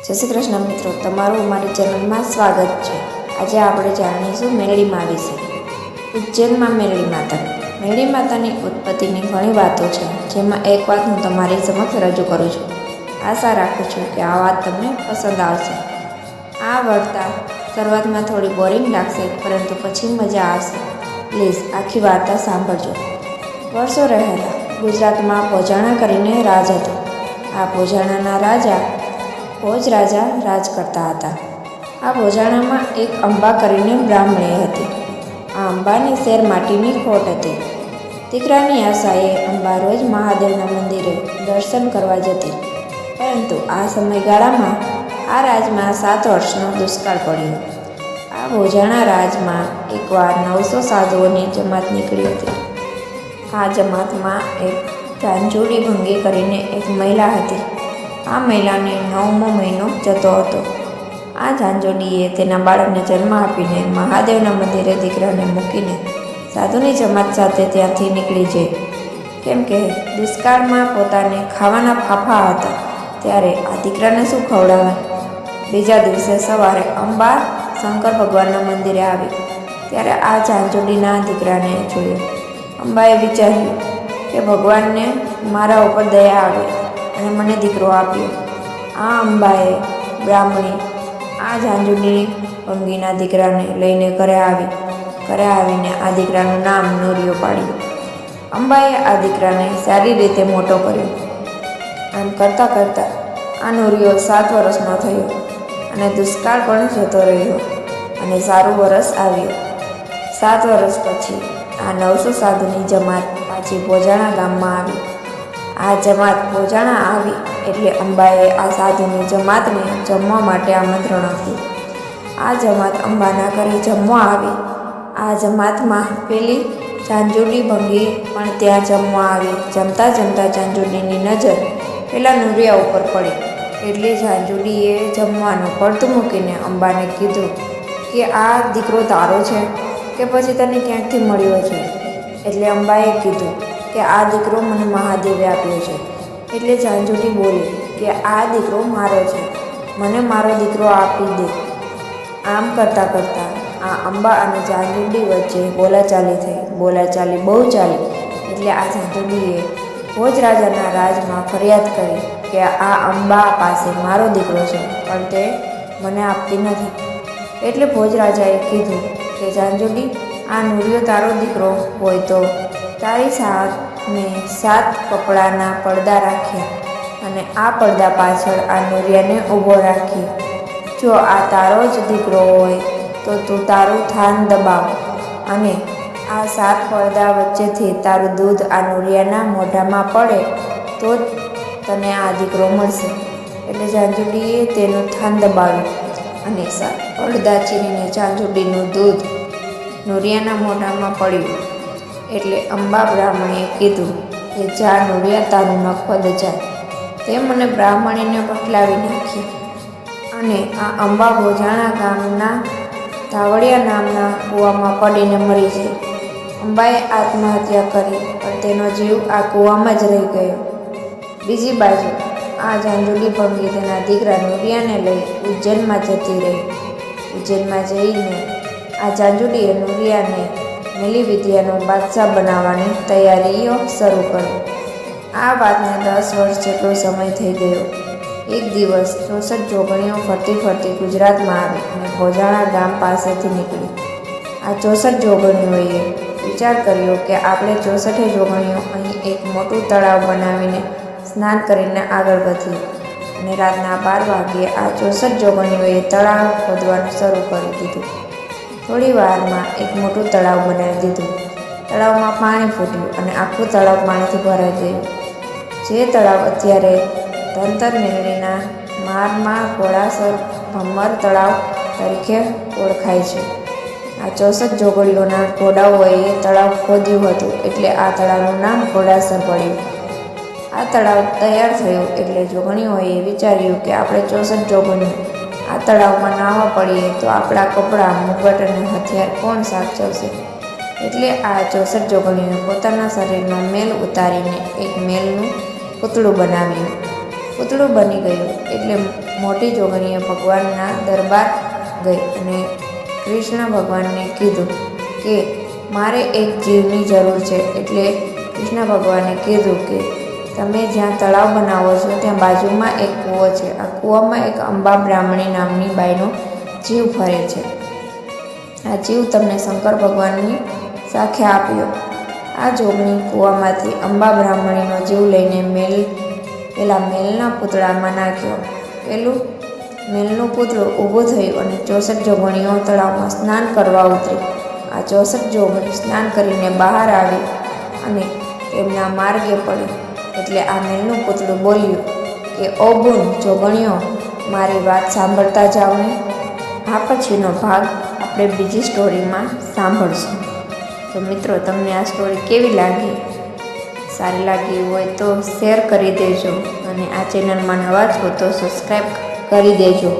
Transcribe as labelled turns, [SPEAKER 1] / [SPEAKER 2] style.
[SPEAKER 1] જય શ્રી કૃષ્ણ મિત્રો, તમારું અમારી ચેનલમાં સ્વાગત છે। આજે આપણે જાણીશું મેરડીમાં વિશે। ઉજ્જૈનમાં મેરડી માતા। મેરડી માતાની ઉત્પત્તિની ઘણી વાતો છે, જેમાં એક વાત હું તમારી સમક્ષ રજૂ કરું છું। આશા રાખું છું કે આ વાત તમને પસંદ આવશે। આ વાર્તા શરૂઆતમાં થોડી બોરિંગ લાગશે, પરંતુ પછી મજા આવશે। પ્લીઝ આખી વાર્તા સાંભળજો। વર્ષો રહેલા ગુજરાતમાં ભોજાણા કરીને રાજ હતો। આ ભોજાણાના રાજા ભોજ રાજા રાજ કરતા હતા। આ ભોજાણામાં એક અંબા કરીને બ્રાહ્મણી હતી। આ અંબાની શેર માટીની ખોટ હતી। દીકરાની આશાએ અંબા રોજ મહાદેવના મંદિરે દર્શન કરવા જતી, પરંતુ આ સમયગાળામાં આ રાજમાં 7 વર્ષનો દુષ્કાળ પડ્યો। આ ભોજાણા રાજમાં એકવાર 900 સાધુઓની જમાત નીકળી હતી। આ જમાતમાં એક ઝાંઝુડી ભંગી કરીને એક મહિલા હતી। આ મહિલાને 9મો મહિનો જતો હતો। આ ઝાંઝુડીએ તેના બાળકને જન્મ આપીને મહાદેવના મંદિરે દીકરાને મૂકીને સાધુની જમાત સાથે ત્યાંથી નીકળી જઈ, કેમ કે દુષ્કાળમાં પોતાને ખાવાના ફાફા હતા, ત્યારે આ દીકરાને શું ખવડાવે। બીજા દિવસે સવારે અંબા શંકર ભગવાનના મંદિરે આવી, ત્યારે આ ઝાંઝુડીના દીકરાને જોયો। અંબાએ વિચાર્યું કે ભગવાનને મારા ઉપર દયા આવે અને મને દીકરો આપ્યો। આ અંબાએ બ્રાહ્મણી આ ઝાંઝુડી ભંગીના દીકરાને લઈને ઘરે આવીને આ દીકરાનું નામ નોરિયો પાડ્યું। અંબાએ આ દીકરાને સારી રીતે મોટો કર્યો। આમ કરતાં કરતાં આ નોરિયો 7 વર્ષનો થયો અને દુષ્કાળ પણ જતો રહ્યો અને સારું વરસ આવ્યો। 7 વર્ષ પછી આ 900 સાધુની જમાત પાછી ભોજાણા ગામમાં આવી। આ જમાત ભોજાણા આવી એટલે અંબાએ આ સાધુની જમાતને જમવા માટે આમંત્રણ આપ્યું। આ જમાત અંબાના ઘરે જમવા આવી। આ જમાતમાં પેલી ઝાંઝુડી ભંગી પણ ત્યાં જમવા આવી। જમતા જમતા ઝાંઝુડીની નજર પેલા નોરિયા ઉપર પડી, એટલે ઝાંઝુડીએ જમવાનું પડતું મૂકીને અંબાને કીધું કે આ દીકરો તારો છે કે પછી તને ક્યાંકથી મળ્યો છે। એટલે અંબાએ કીધું કે આ દીકરો મને મહાદેવે આપ્યો છે। એટલે ઝાંઝુડી બોલી કે આ દીકરો મારો છે, મને મારો દીકરો આપી દે। આમ કરતાં કરતાં આ અંબા અને ઝાંઝુડી વચ્ચે બોલાચાલી થઈ। બોલાચાલી બહુ ચાલી એટલે આ ઝાંઝુડીએ ભોજ રાજાના રાજમાં ફરિયાદ કરી કે આ અંબા પાસે મારો દીકરો છે, પણ તે મને આપતી નથી। એટલે ભોજ રાજાએ કીધું કે ઝાંઝુડી, આ નોરિયો તારો દીકરો હોય તો તારી સામે 7 કપડાના પડદા રાખ્યા અને આ પડદા પાછળ આ નોરિયાને ઊભો રાખી। જો આ તારો જ દીકરો હોય તો તું તારું થાન દબાવ અને આ 7 પડદા વચ્ચેથી તારું દૂધ આ નોરિયાના મોઢામાં પડે તો જ તને આ દીકરો મળશે। એટલે ઝાંઝુડીએ તેનું થાન દબાવ્યું અને 7 પડદા ચીરીને ઝાંઝુડીનું દૂધ નોરિયાના મોઢામાં પડ્યું। એટલે અંબા બ્રાહ્મણીએ કીધું કે જા નોરિયા, તારું નખપદ જાય। તે મને બ્રાહ્મણીને પટલાવી નાખી અને આ અંબા ભોજાણા ગામના ધાવડિયા નામના કૂવામાં પડીને મરી ગઈ। અંબાએ આત્મહત્યા કરી, પણ તેનો જીવ આ કૂવામાં જ રહી ગયો। બીજી બાજુ આ ઝાંઝુડી ભંગી તેના દીકરા નોરિયાને લઈ ઉજ્જૈનમાં જતી રહી। ઉજ્જૈનમાં જઈને આ ઝાંઝુડીએ નોરિયાને મેલી વિદ્યાનો બાદશાહ બનાવવાની તૈયારીઓ શરૂ કરી। આ વાતને 10 વર્ષ જેટલો સમય થઈ ગયો। એક દિવસ 64 જોગણીઓ ફરતી ફરતી ગુજરાતમાં આવી અને ભોજાણા ગામ પાસેથી નીકળી। આ 64 જોગણીઓએ વિચાર કર્યો કે આપણે 64 જોગણીઓ અહીં એક મોટું તળાવ બનાવીને સ્નાન કરીને આગળ વધીએ। અને રાતના 12 વાગ્યે આ 64 જોગણીઓએ તળાવ ખોદવાનું શરૂ કરી દીધું। થોડી વારમાં એક મોટું તળાવ બનાવી દીધું। તળાવમાં પાણી ફૂટ્યું અને આખું તળાવ પાણીથી ભરાઈ ગયું। જે તળાવ અત્યારે ધનતર મેરડીના મારમાં ઘોડાસર ભમ્મર તળાવ તરીકે ઓળખાય છે। આ 64 જોગણીઓના ઘોડાઓએ તળાવ ખોદ્યું હતું, એટલે આ તળાવનું નામ ઘોડાસર પડ્યું। આ તળાવ તૈયાર થયું એટલે જોગણીઓએ વિચાર્યું કે આપણે 64 જોગણીઓ આ તળાવમાં નાહવા પડીએ તો આપણા કપડાં, મુગટ અને હથિયાર કોણ સાચવશે। એટલે આ 64 જોગણીઓએ પોતાના શરીરનો મેલ ઉતારીને એક મેલનું પૂતળું બનાવ્યું। પૂતળું બની ગયું એટલે મોટી જોગણીએ ભગવાનના દરબાર ગઈ અને કૃષ્ણ ભગવાનને કીધું કે મારે એક જીવની જરૂર છે. એટલે કૃષ્ણ ભગવાને કીધું કે તમે જ્યાં તળાવ બનાવો છો ત્યાં બાજુમાં એક કૂવો છે. આ કૂવામાં એક અંબા બ્રાહ્મણી નામની બાઈનો જીવ ફરે છે. આ જીવ તમને શંકર ભગવાનની સાખે આપ્યો. આ જોગણી કૂવામાંથી અંબા બ્રાહ્મણીનો જીવ લઈને પેલા મેલના પૂતળામાં નાખ્યો. પેલું મેલનું પૂતળું ઊભું થયું અને 64 જોગણીઓ તળાવમાં સ્નાન કરવા ઉતરી. આ 64 જોગણી સ્નાન કરીને બહાર આવી અને તેમના માર્ગે પડી. એટલે આ મેલનું પૂતળું બોલ્યું કે ઓ બુન જોગણીઓ, મારી વાત સાંભળતા જાઓ ને. આ પછીનો ભાગ આપણે બીજી સ્ટોરીમાં સાંભળશું. તો મિત્રો, તમને આ સ્ટોરી કેવી લાગી? સારી લાગી હોય તો શેર કરી દેજો અને આ ચેનલમાં નવા છો તો સબસ્ક્રાઈબ કરી દેજો.